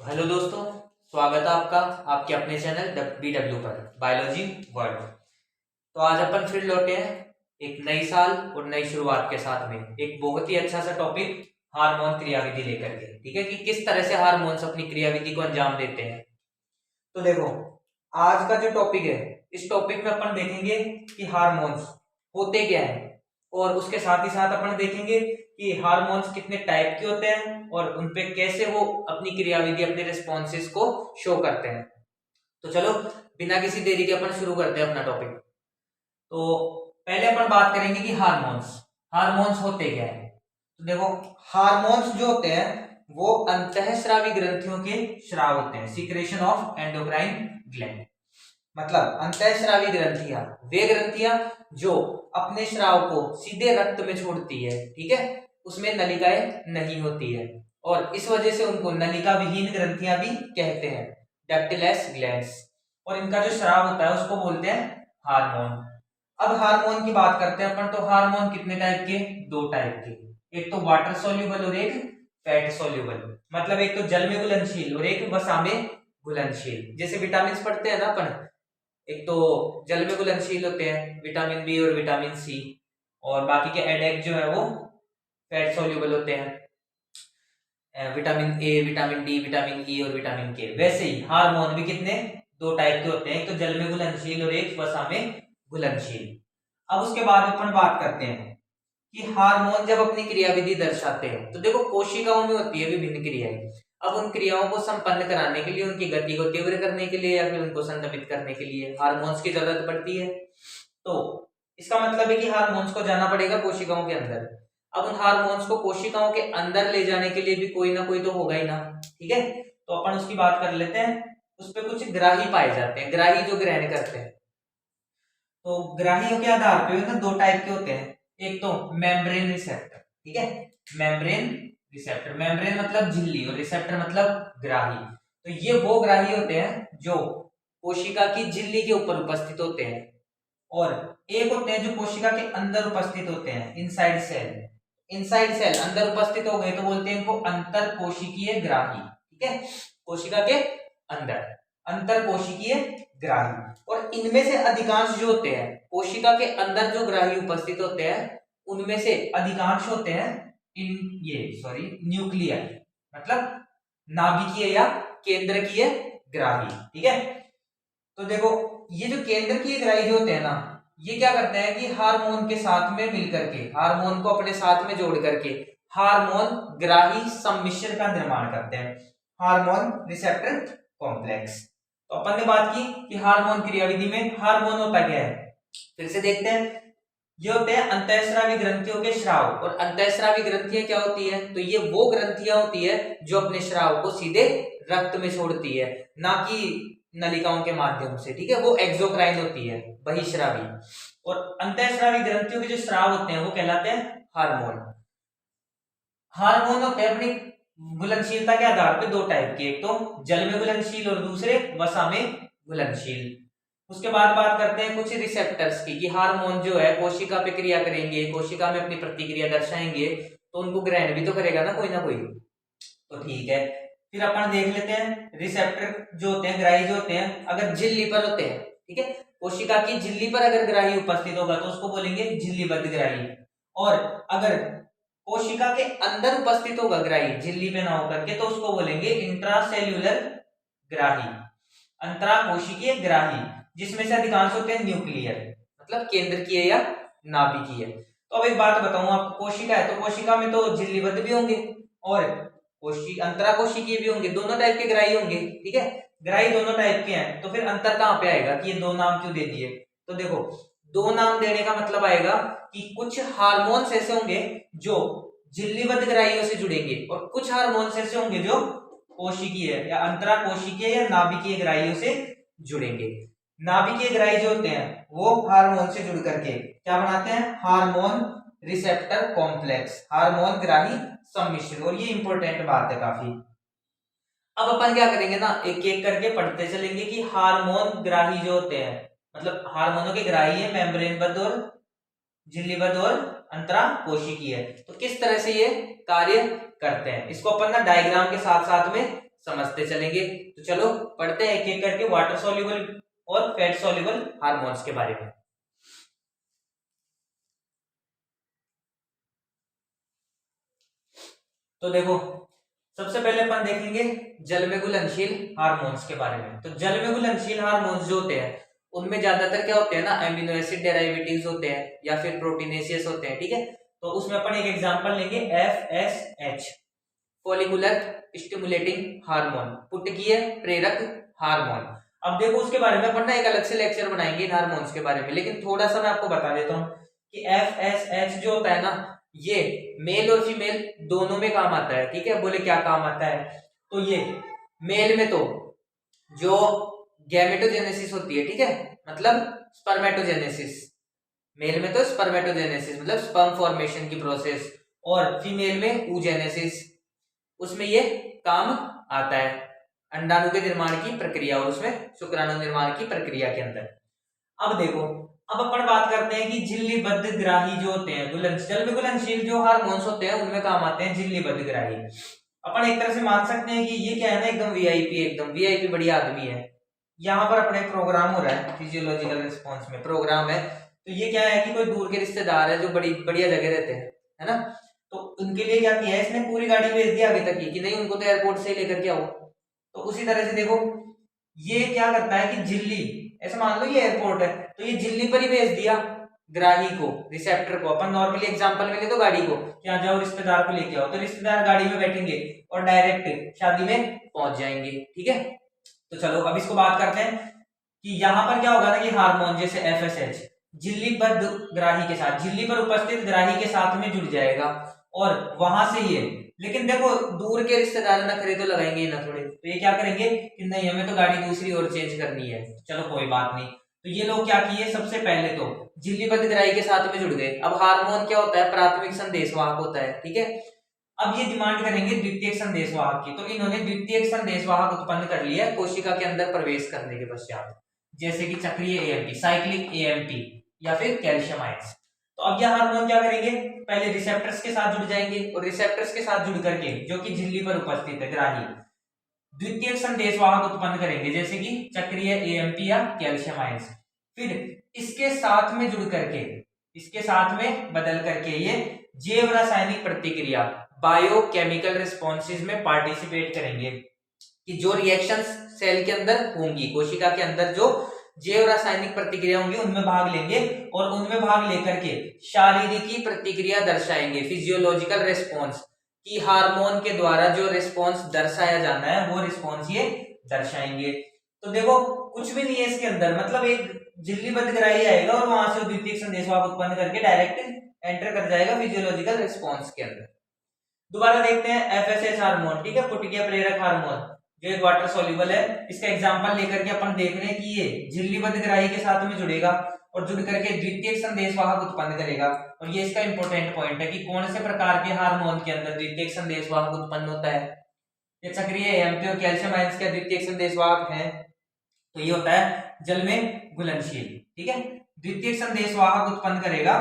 Hello दोस्तों, स्वागत है आपका आपके अपने चैनल BW पर बायोलॉजी वर्ल्ड। तो आज अपन फिर लौटे हैं एक नई साल और नई शुरुआत के साथ में एक बहुत ही अच्छा सा टॉपिक हार्मोन क्रियाविधि लेकर के। ठीक है कि किस तरह से हार्मोन्स अपनी क्रियाविधि को अंजाम देते हैं। तो देखो, आज का जो टॉपिक है, इस टॉपिक में अपन देखेंगे कि हार्मोन्स होते क्या है, और उसके साथ ही साथ अपन देखेंगे कि हार्मोन्स कितने टाइप के होते हैं और उनपे कैसे वो अपनी क्रियाविधि, अपने रिस्पॉन्सेस को शो करते हैं। तो चलो, बिना किसी देरी के अपन शुरू करते हैं अपना टॉपिक। तो पहले अपन बात करेंगे कि हार्मोन्स हार्मोन्स होते क्या है। तो देखो, हार्मोन्स जो होते हैं वो अंतःस्रावी ग्रंथियों के स्राव होते हैं, सीक्रेशन ऑफ एंडोक्राइन ग्लैंड। मतलब अंतःस्रावी ग्रंथियां वे ग्रंथियां जो अपने स्राव को सीधे रक्त में छोड़ती है। ठीक है, उसमें नलिकाएं नहीं होती है और इस वजह से उनको नलिका विहीन ग्रंथियां भी कहते हैं, डक्टिलेस ग्लैंड्स। और इनका जो स्राव होता है उसको बोलते हैं हार्मोन। अब हार्मोन की बात करते हैं अपन। तो हार्मोन कितने टाइप के? दो टाइप के, एक तो वाटर सोल्यूबल और एक फैट सोल्यूबल। मतलब एक तो जल में घुलनशील और एक वसा में घुलनशील। जैसे विटामिन पढ़ते हैं ना अपन, एक तो जल में घुलनशील होते हैं विटामिन बी और विटामिन सी, और बाकी के एडेक जो है वो फैट सोल्यूबल होते हैं, vitamin A, vitamin D, vitamin E और विटामिन के। वैसे ही हार्मोन भी कितने, दो टाइप के होते हैं, एक तो जल में घुलनशील और एक वसा में घुलनशील। अब उसके बाद अपन बात करते हैं कि हार्मोन जब अपनी क्रियाविधि दर्शाते हैं तो देखो, कोशिकाओं में होती है विभिन्न क्रियाएं। अब उन क्रियाओं को संपन्न कराने के लिए, उनकी गति को तीव्र करने के लिए या फिर उनको संदमित करने के लिए हार्मोन्स की जरूरत पड़ती है। तो इसका मतलब है कि हार्मोन्स को जाना पड़ेगा कोशिकाओं के अंदर। अब उन हार्मोन्स को कोशिकाओं के अंदर ले जाने के लिए भी कोई ना कोई तो होगा ही ना। ठीक है, तो अपन उसकी बात कर लेते हैं। उस पर कुछ ग्राही पाए जाते हैं, ग्राही जो ग्रहण करते हैं। तो ग्राहियों के आधार पे ना दो टाइप के होते हैं, एक तो मेम्ब्रेन रिसेप्टर। ठीक है, मेम्ब्रेन रिसेप्टर, मेम्ब्रेन मतलब झिल्ली और रिसेप्टर मतलब ग्राही। तो ये वो ग्राही होते हैं जो कोशिका की झिल्ली के ऊपर उपस्थित होते हैं, और एक होते हैं जो कोशिका के अंदर उपस्थित होते हैं, इनसाइड सेल। इनसाइड सेल अंदर उपस्थित हो गए तो बोलते हैं इनको अंतर कोशिकीय ग्राही। ठीक है, कोशिका के अंदर अंतर कोशिकीय ग्राही। और इनमें से अधिकांश जो होते हैं कोशिका के अंदर जो ग्राही उपस्थित होते हैं उनमें से अधिकांश होते हैं न्यूक्लियर, मतलब नाभिकीय या केंद्रकीय ग्राही। ठीक है, तो देखो, ये जो केंद्रकीय ग्राही जो होते हैं ना, ये क्या करते हैं कि हार्मोन के साथ में मिलकर के, हार्मोन को अपने साथ में जोड़ करके हार्मोन ग्राही सम्मिश्र का निर्माण करते हैं, हार्मोन रिसेप्टर कॉम्प्लेक्स। तो अपन ने बात की कि हार्मोन क्रियाविधि में हार्मोन होता क्या है। फिर से देखते हैं, ये होते हैं अंतःस्रावी ग्रंथियों के स्राव। और अंतःस्रावी ग्रंथियां क्या होती है? तो ये वो ग्रंथियां होती है जो अपने स्राव को सीधे रक्त में छोड़ती है, ना कि नलिकाओं के माध्यम से। ठीक है, वो एक्सोक्राइन होती है, बहिस्रावी। और अंतःस्रावी ग्रंथियों के जो स्राव होते हैं वो कहलाते हैं हार्मोन। हार्मोन होते हैं अपनी घुलनशीलता के आधार पे दो टाइप के, एक तो जल में घुलनशील और दूसरे वसा में घुलनशील। उसके बाद बात करते हैं कुछ रिसेप्टर्स की, कि हार्मोन जो है कोशिका पे क्रिया करेंगे, कोशिका में अपनी प्रतिक्रिया दर्शाएंगे, तो उनको ग्रहण भी तो करेगा ना कोई ना कोई। तो ठीक है, फिर अपन देख लेते हैं रिसेप्टर जो होते हैं, ग्राही जो होते हैं, अगर झिल्ली पर होते हैं। ठीक है, कोशिका की झिल्ली पर अगर ग्राही उपस्थित होगा तो उसको बोलेंगे झिल्लीबद्ध ग्राही। और अगर कोशिका के अंदर उपस्थित होगा ग्राही, झिल्ली पे ना होकर के, तो उसको बोलेंगे इंट्रासेल्यूलर ग्राही, अंतराकोशिकीय ग्राही, जिसमें से अधिकांश होते हैं न्यूक्लियर, मतलब केंद्रकीय या नाभिकीय। तो अब एक बात बताऊं आपको, कोशिका है तो कोशिका में तो झिल्लीबद्ध भी होंगे और अंतराकोशिकीय भी होंगे, दोनों टाइप के ग्राही होंगे। ठीक है, ग्राही दोनों टाइप के हैं, तो फिर अंतर कहां पे आएगा कि ये दो नाम क्यों दे दिए? तो देखो, दो नाम देने का मतलब आएगा कि कुछ हार्मोन्स ऐसे होंगे जो झिल्लीबद्ध ग्राहियों से जुड़ेंगे और कुछ हार्मोन्स ऐसे होंगे जो कोशिकीय या अंतराकोशिकीय या नाभिकीय ग्राहियों से जुड़ेंगे। नाभिकीय ग्राही जो होते हैं वो हार्मोन से जुड़ करके क्या बनाते हैं? हार्मोन रिसेप्टर कॉम्प्लेक्स, हार्मोन ग्राही सम्मिश्र। और ये इंपॉर्टेंट बात है काफी। अब अपन क्या करेंगे ना, एक एक करके पढ़ते चलेंगे कि हार्मोन ग्राही जो होते हैं, मतलब हार्मोनों के ग्राही है मेम्ब्रेनबद्ध और झिल्लीबद्ध और अंतराकोशिकीय, तो किस तरह से ये कार्य करते हैं इसको अपन ना डायग्राम के साथ साथ में समझते चलेंगे। तो चलो पढ़ते हैं एक एक करके वाटर सॉल्युबल और फैट सॉल्युबल हार्मोन्स के बारे में। तो देखो सबसे पहले अपन देखेंगे जल में घुलनशील हार्मोन्स के बारे में। तो जल में घुलनशील हार्मोन्स जो होते हैं उनमें ज्यादातर क्या होते हैं ना, अमीनो एसिड डेरिवेटिव्स होते हैं या फिर प्रोटीनेशियस होते हैं, ठीक है। तो उसमें अपन एक एग्जांपल लेंगे FSH, फॉलिकुलर स्टिमुलेटिंग हार्मोन, पुटकीय प्रेरक हार्मोन। अब देखो उसके बारे में अपन ना एक अलग से लेक्चर बनाएंगे इन हार्मोन्स के बारे में, लेकिन थोड़ा सा मैं आपको बता देता हूँ कि FSH जो होता है ना, ये मेल और फीमेल दोनों में काम आता है, ठीक है। बोले क्या काम आता है, तो ये मेल में तो जो गैमेटोजेनेसिस होती है, ठीक है, मतलब स्पर्मेटोजेनेसिस, मेल में तो स्पर्मेटोजेनेसिस मतलब स्पर्म फॉर्मेशन की प्रोसेस, और फीमेल में oogenesis, उसमें ये काम आता है अंडाणु के निर्माण की प्रक्रिया और उसमें शुक्राणु निर्माण की प्रक्रिया के अंदर। अब देखो अब अपन बात करते हैं कि झिल्लीबद्ध ग्राही जो होते हैं जल में घुलनशील जो हार्मोन्स होते हैं उनमें काम आते हैं झिल्लीबद्ध ग्राही। अपन एक तरह से मान सकते हैं कि ये क्या है ना, एकदम वीआईपी बढ़िया आदमी है। यहाँ पर अपने प्रोग्राम हो रहा है, फिजियोलॉजिकल रिस्पॉन्स में प्रोग्राम है। तो ये क्या है कि कोई दूर के रिश्तेदार है जो बड़ी बढ़िया जगह रहते हैं, है ना, तो उनके लिए क्या किया है इसने, पूरी गाड़ी भेज दी आगे तक कि नहीं उनको तो एयरपोर्ट से लेकर के आओ। तो उसी तरह से देखो ये क्या करता है कि झिल्ली, ऐसा मान लो ये एयरपोर्ट है तो ये झिल्ली पर ही भेज दिया ग्राही को, रिसेप्टर को। अपन नॉर्मली एग्जांपल में ले तो गाड़ी को, क्या जाओ रिश्तेदार को लेके आओ, तो रिश्तेदार गाड़ी में बैठेंगे और डायरेक्ट शादी में पहुंच जाएंगे, ठीक है। तो चलो अब इसको बात करते हैं कि यहाँ पर क्या होगा ना कि हार्मोन जैसे FSH झिल्लीबद्ध ग्राही के साथ, झिल्ली पर उपस्थित ग्राही के साथ में जुड़ जाएगा और वहां से ये, लेकिन देखो दूर के रिश्तेदार नखरे तो लगाएंगे ना थोड़े, तो ये क्या करेंगे कि नहीं हमें तो गाड़ी दूसरी और चेंज करनी है, चलो कोई बात नहीं। तो ये लोग क्या किए, सबसे पहले तो झिल्लीबद्ध ग्राही के साथ में जुड़ गए। अब हार्मोन क्या होता है, प्राथमिक संदेशवाहक होता है, ठीक है। अब ये डिमांड करेंगे द्वितीयक संदेशवाहक की, तो इन्होंने द्वितीयक संदेशवाहक उत्पन्न कर लिया कोशिका के अंदर प्रवेश करने के पश्चात, जैसे कि चक्रीय AMP, साइक्लिक AMP या फिर कैल्शियम आयंस। तो अब यह हार्मोन क्या करेंगे, पहले रिसेप्टर्स के साथ जुड़ जाएंगे और रिसेप्टर्स के साथ जुड़ करके जो कि झिल्ली पर उपस्थित है ग्राही, द्वितीयक संदेशवाहक उत्पन्न करेंगे जैसे कि चक्रीय AMP या कैल्शियम आयंस। फिर इसके साथ में जुड़ करके, इसके साथ में बदल करके ये जैव रासायनिक प्रतिक्रिया बायोकेमिकल रिस्पॉन्सेज में पार्टिसिपेट करेंगे, कि जो रिएक्शंस सेल के अंदर होंगी, कोशिका के अंदर जो जैव रासायनिक प्रतिक्रिया होंगी उनमें भाग लेंगे और उनमें भाग लेकर के शारीरिकी प्रतिक्रिया दर्शाएंगे, फिजियोलॉजिकल रिस्पॉन्स, कि हार्मोन के द्वारा जो रिस्पॉन्स दर्शाया जाना है वो रिस्पॉन्स ये दर्शाएंगे। तो देखो कुछ भी नहीं है इसके अंदर, मतलब एक झिल्लीबद्ध ग्राही आएगा और वहां से द्वितीयक संदेशवाहक उत्पन्न करके डायरेक्ट एंटर कर जाएगा फिजियोलॉजिकल रिस्पॉन्स के अंदर। दोबारा देखते हैं FSH हार्मोन, ठीक है, पुटकीय प्रेरक हार्मोन जो एक वाटर सॉल्युबल है। इसका एग्जांपल लेकर के अपन देख रहे हैं कि ये झिल्लीबद्ध ग्राही के साथ में जुड़ेगा और जुड़ करके द्वितीयक संदेशवाहक उत्पन्न करेगा। और ये इसका इंपॉर्टेंट पॉइंट है कि कौन से प्रकार के हार्मोन के अंदर द्वितीयक संदेशवाहक उत्पन्न होता है, ये चक्रीय AMP और कैल्शियम आयंस के द्वितीयक संदेशवाहक है। तो ये होता है जल में घुलनशील, ठीक है, द्वितीयक संदेशवाहक उत्पन्न करेगा,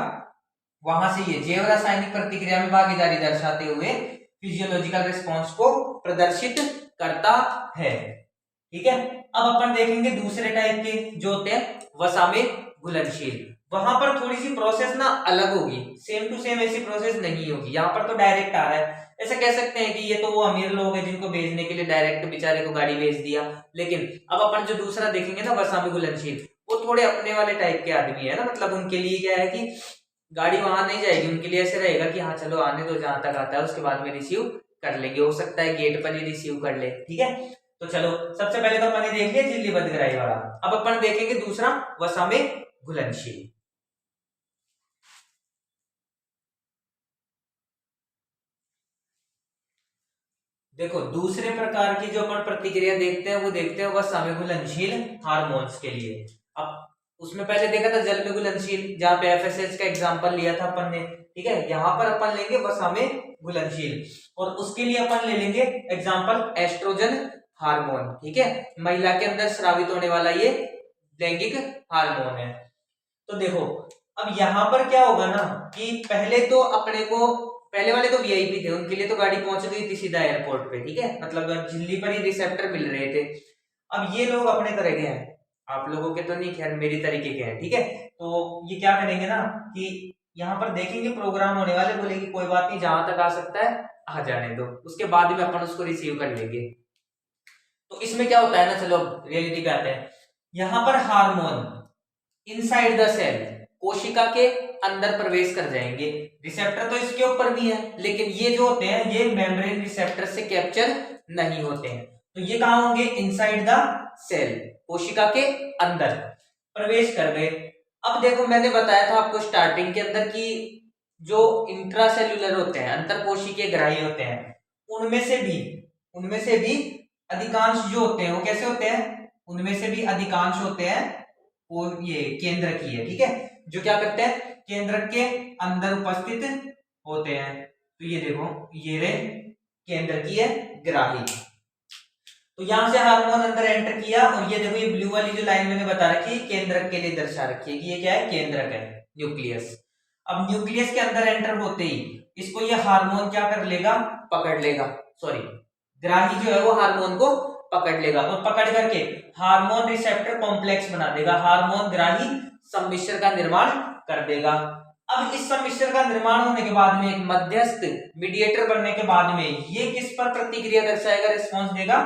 वहां से ये जैव रासायनिक प्रतिक्रिया में भागीदारी दर्शाते हुए फिजियोलॉजिकल रिस्पॉन्स को प्रदर्शित करता है, ठीक है। अब अपन देखेंगे दूसरे टाइप के जो होते हैं वसा में घुलनशील। वहां पर थोड़ी सी प्रोसेस ना अलग होगी, सेम टू सेम ऐसी प्रोसेस नहीं होगी, यहाँ पर तो डायरेक्ट आ रहा है। ऐसा कह सकते हैं कि ये तो वो अमीर लोग हैं जिनको भेजने के लिए डायरेक्ट बेचारे को गाड़ी भेज दिया, लेकिन अब अपन जो दूसरा देखेंगे ना वसा में घुलनशील, वो थोड़े अपने वाले टाइप के आदमी है ना, मतलब उनके लिए क्या है कि गाड़ी वहां नहीं जाएगी, उनके लिए ऐसे रहेगा कि हाँ चलो आने दो, जहां तक आता है उसके बाद में रिसीव कर लेंगे, हो सकता है गेट पर ही रिसीव कर ले, ठीक है। तो चलो सबसे पहले तो अपन ने देख लिया झिल्लीबद्ध ग्राही वाला, अब अपन देखेंगे दूसरा वसा में घुलनशील। देखो दूसरे प्रकार की जो अपन प्रतिक्रिया देखते हैं वो देखते हैं वसा में घुलनशील हार्मोन्स के लिए। अब उसमें पहले देखा था जल में घुलनशील, जहां पे FSH का एग्जांपल लिया था अपन ने, ठीक है। यहाँ पर अपन लेंगे वसा में घुलनशील और उसके लिए अपन ले लेंगे एग्जांपल एस्ट्रोजन हार्मोन, ठीक है, महिला के अंदर स्रावित होने वाला ये लैंगिक हार्मोन है। तो देखो अब यहाँ पर क्या होगा ना कि पहले तो अपने को पहले वाले तो वीआईपी थे, उनके लिए तो गाड़ी पहुंच गई थी सीधा एयरपोर्ट पे, ठीक है, मतलब झिल्ली पर ही रिसेप्टर मिल रहे थे। अब ये लोग अपने तरह के हैं, आप लोगों के तो नहीं, खैर मेरी तरीके के हैं, ठीक है। तो ये क्या करेंगे ना कि यहाँ पर देखेंगे प्रोग्राम होने वाले, बोलेंगे कोई बात नहीं, जहां तक आ सकता है आ जाने दो, उसके बाद में अपन उसको रिसीव कर लेंगे। तो इसमें क्या होता है ना, चलो रियलिटी पे आते हैं। यहाँ पर हार्मोन इनसाइड द सेल, कोशिका के अंदर प्रवेश कर जाएंगे। रिसेप्टर तो इसके ऊपर भी है, लेकिन ये जो होते हैं ये मेम्ब्रेन रिसेप्टर से कैप्चर नहीं होते हैं। तो ये कहां होंगे, इनसाइड द सेल, कोशिका के अंदर प्रवेश कर गए। अब देखो मैंने बताया था आपको स्टार्टिंग के अंदर कि जो इंट्रासेल्युलर होते हैं, अंतर कोशिकीय ग्राही होते हैं, उनमें से भी अधिकांश जो होते हैं वो कैसे होते हैं, उनमें से भी अधिकांश होते हैं वो ये केंद्र की है, ठीक है, जो क्या करते हैं केंद्र के अंदर उपस्थित होते हैं। तो ये देखो ये रे केंद्र की है ग्राही। तो यहां से हार्मोन अंदर एंटर किया, और ये देखो ये ब्लू वाली जो लाइन मैंने बता रखी है केंद्रक के लिए दर्शा रखी है कि ये क्या है, केंद्रक है, न्यूक्लियस। अब न्यूक्लियस के अंदर एंटर होते ही इसको ये हार्मोन क्या कर लेगा, पकड़ लेगा, सॉरी ग्राही जो है वो हार्मोन को पकड़ लेगा, और पकड़ करके हार्मोन रिसेप्टर कॉम्प्लेक्स बना देगा, हार्मोन ग्राही सम्मिश्र का निर्माण कर देगा। अब इस सम्मिश्र का निर्माण होने के बाद में एक मध्यस्थ मीडिएटर बनने के बाद में ये किस पर प्रतिक्रिया दर्शाएगा, रिस्पॉन्स देगा,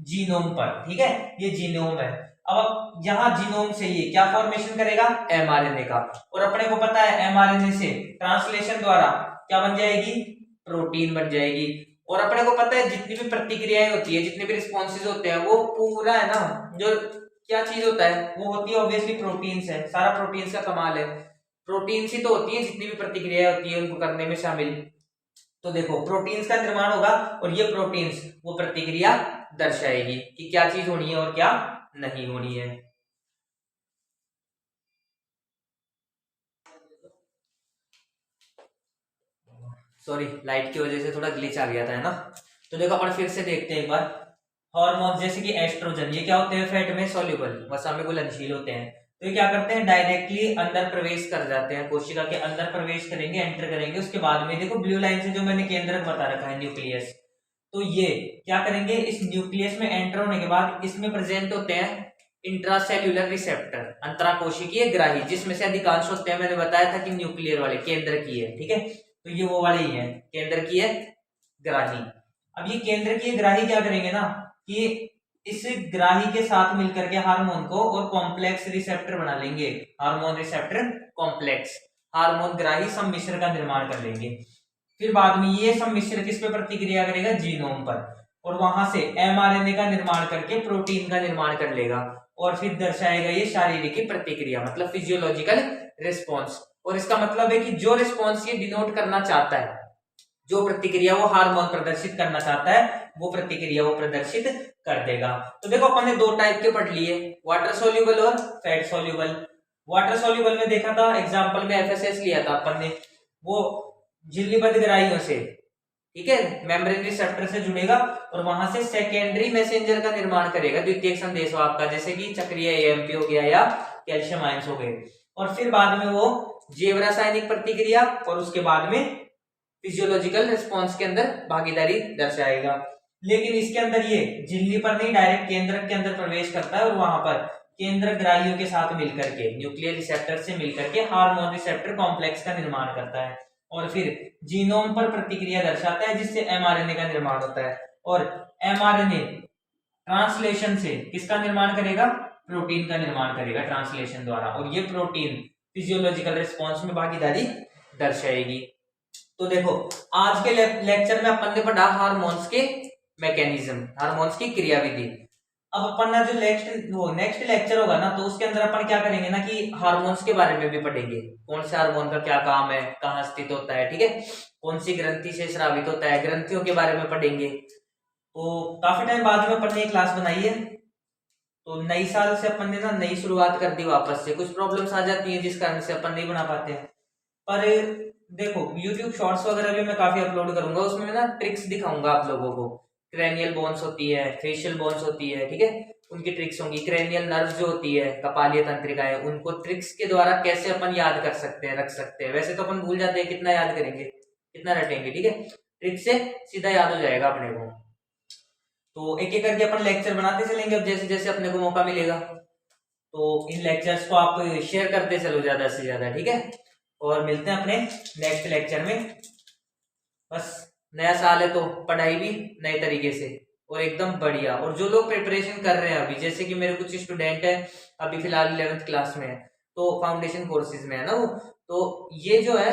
जीनोम पर, ठीक है, ये जीनोम है। अब यहाँ जीनोम से ये क्या फॉर्मेशन करेगा, एमआरएनए का, और अपने को पता है एमआरएनए से ट्रांसलेशन द्वारा क्या बन जाएगी, प्रोटीन बन जाएगी। और अपने को पता है जितनी भी प्रतिक्रियाएं होती है, जितने भी रिस्पॉन्सेज होते हैं, वो पूरा है ना, जो क्या चीज होता है वो होती है ऑब्वियसली प्रोटीन्स है, सारा प्रोटीन्स का कमाल है, प्रोटीन्स ही तो होती है जितनी भी प्रतिक्रियाएं होती है उनको करने में शामिल। तो देखो प्रोटीन्स का निर्माण होगा, और ये प्रोटीन्स वो प्रतिक्रिया दर्शाएगी कि क्या चीज होनी है और क्या नहीं होनी है। सॉरी लाइट की वजह से थोड़ा ग्लिच आ गया था, है ना। तो देखो अपन फिर से देखते हैं एक बार। हार्मोन जैसे कि एस्ट्रोजन, ये क्या होते हैं, फैट में सॉल्युबल, वसा में घुलनशील होते हैं। तो ये क्या करते हैं, डायरेक्टली अंदर प्रवेश कर जाते हैं, कोशिका के अंदर प्रवेश करेंगे, एंटर करेंगे। उसके बाद में देखो ब्लू लाइन से जो मैंने केंद्रक बता रखा है न्यूक्लियस, तो ये क्या करेंगे, इस न्यूक्लियस में एंटर होने के बाद इसमें प्रेजेंट होते हैं इंट्रासेल्युलर रिसेप्टर, अंतराकोशिकीय ग्राही, जिसमें से अधिकांश होते हैं, मैंने बताया था कि न्यूक्लियर वाले केंद्र की है, ठीक है, तो ये वो वाले ही है, केंद्र की है ग्राही। अब ये केंद्र की ग्राही क्या करेंगे ना कि इस ग्राही के साथ मिलकर के हार्मोन को और कॉम्प्लेक्स रिसेप्टर बना लेंगे, हार्मोन रिसेप्टर कॉम्प्लेक्स, हार्मोन ग्राही सम्मिश्र का निर्माण कर लेंगे। फिर बाद में ये सम्मिश्र किस पे प्रतिक्रिया करेगा, जीनोम पर, और वहां से एमआरएनए का निर्माण करके प्रोटीन का निर्माण कर लेगा, और फिर दर्शाएगा ये शारीरिक प्रतिक्रिया, मतलब फिजियोलॉजिकल रिस्पॉन्स। और इसका मतलब है कि जो रिस्पॉन्स ये डिनोट करना चाहता है, जो प्रतिक्रिया वो हार्मोन प्रदर्शित करना चाहता है, वो प्रतिक्रिया वो प्रदर्शित कर देगा। तो देखो अपन ने दो टाइप के पढ़ लिए, वाटर सोल्यूबल और फैट सोल्यूबल। वाटर सोल्यूबल में देखा था एग्जांपल में एफएसएस लिया था अपन ने, वो झिल्लीबद्ध ग्राहियों से, ठीक है, मेम्ब्रेन रिसेप्टर से जुड़ेगा, और वहां से सेकेंडरी मैसेंजर का निर्माण करेगा, द्वितीयक संदेशवाहक का, जैसे कि चक्रीय एएमपी हो गया या कैल्शियम आयंस हो गए। और फिर बाद में वो जैव रासायनिक प्रतिक्रिया और उसके बाद में फिजियोलॉजिकल रिस्पॉन्स के अंदर भागीदारी दर्शाएगा। लेकिन इसके अंदर ये झिल्ली पर नहीं, डायरेक्ट केंद्रक के अंदर प्रवेश करता है, और वहां पर केंद्रक ग्राहियों के साथ मिलकर के, न्यूक्लियर रिसेप्टर से मिलकर के हार्मोन रिसेप्टर कॉम्प्लेक्स का निर्माण करता है, और फिर जीनोम पर प्रतिक्रिया दर्शाता है, जिससे एमआरएनए का निर्माण होता है। और एमआरएनए ट्रांसलेशन से किसका निर्माण करेगा, प्रोटीन का निर्माण करेगा ट्रांसलेशन द्वारा, और ये प्रोटीन फिजियोलॉजिकल रिस्पॉन्स में भागीदारी दर्शाएगी। तो देखो आज के लेक्चर में अपन ने पढ़ा हार्मोन्स के मैकेनिज्म, हार्मोन्स की क्रियाविधि। अब अपन ना जो नेक्स्ट लेक्चर होगा ना, तो उसके अंदर अपन क्या करेंगे ना कि हार्मोन्स के बारे में भी पढ़ेंगे, कौन से हार्मोन का क्या काम है, कहाँ स्थित होता है, ठीक है, कौन सी ग्रंथि से स्रावित होता है, ग्रंथियों के बारे में पढ़ेंगे। तो काफी टाइम बाद में अपन ने क्लास बनाई है, तो नई साल से अपन ने ना नई शुरुआत कर दी वापस से, कुछ प्रॉब्लम्स आ जाती है जिस कारण से अपन नहीं बना पाते हैं। पर देखो YouTube शॉर्ट्स वगैरह भी मैं काफी अपलोड करूंगा, उसमें मैं ना ट्रिक्स दिखाऊंगा आप लोगों को, क्रेनियल बोन्स होती है, फेशियल बोन्स होती है, ठीक है, उनकी ट्रिक्स होंगी, क्रेनियल नर्व जो होती है, कपालीय तंत्रिकाएं, उनको ट्रिक्स के द्वारा कैसे अपन याद कर सकते हैं, रख सकते हैं। वैसे तो अपन भूल जाते हैं, कितना याद करेंगे, कितना रटेंगे, ठीक है। ट्रिक से सीधा याद हो जाएगा अपने को। तो एक एक करके अपन लेक्चर बनाते चलेंगे अब जैसे जैसे अपने को मौका मिलेगा। तो इन लेक्चर्स को आप शेयर करते चलो ज्यादा से ज्यादा, ठीक है। और मिलते हैं अपने नेक्स्ट लेक्चर में। बस नया साल है तो पढ़ाई भी नए तरीके से और एकदम बढ़िया। और जो लोग प्रिपरेशन कर रहे हैं अभी, जैसे कि मेरे कुछ स्टूडेंट हैं अभी फिलहाल 11th क्लास में है, तो फाउंडेशन कोर्सेज में है ना वो, तो ये जो है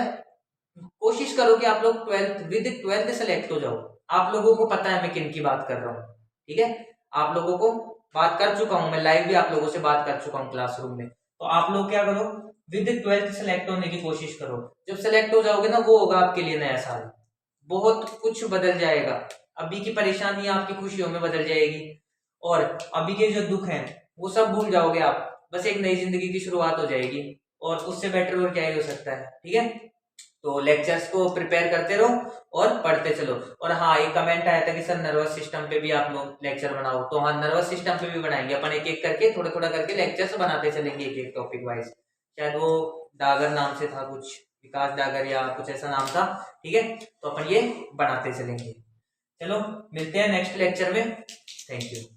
कोशिश करो कि आप लोग 12th सेलेक्ट हो जाओ। आप लोगों को पता है मैं किन की बात कर रहा हूँ, ठीक है। आप लोगों को बात कर चुका हूँ मैं, लाइव भी आप लोगों से बात कर चुका हूँ क्लासरूम में। तो आप लोग क्या करो, विद 12th सेलेक्ट होने की कोशिश करो। जब सेलेक्ट हो जाओगे ना, वो होगा आपके लिए नया साल, बहुत कुछ बदल जाएगा। अभी की परेशानी आपकी खुशियों में बदल जाएगी, और अभी के जो दुख हैं वो सब भूल जाओगे आप। बस एक नई जिंदगी की शुरुआत हो जाएगी, और उससे बेटर और क्या ही हो सकता है, ठीक है। तो लेक्चर्स को प्रिपेयर करते रहो और पढ़ते चलो। और हाँ, एक कमेंट आया था कि सर नर्वस सिस्टम पे भी आप लोग लेक्चर बनाओ, तो हाँ नर्वस सिस्टम पे भी बनाएंगे अपन, एक एक करके थोड़ा थोड़ा करके लेक्चर्स बनाते चलेंगे एक एक टॉपिक वाइज। शायद वो डागर नाम से था कुछ, विकास डागर या कुछ ऐसा नाम था, ठीक है। तो अपन ये बनाते चलेंगे। चलो मिलते हैं नेक्स्ट लेक्चर में। Thank you.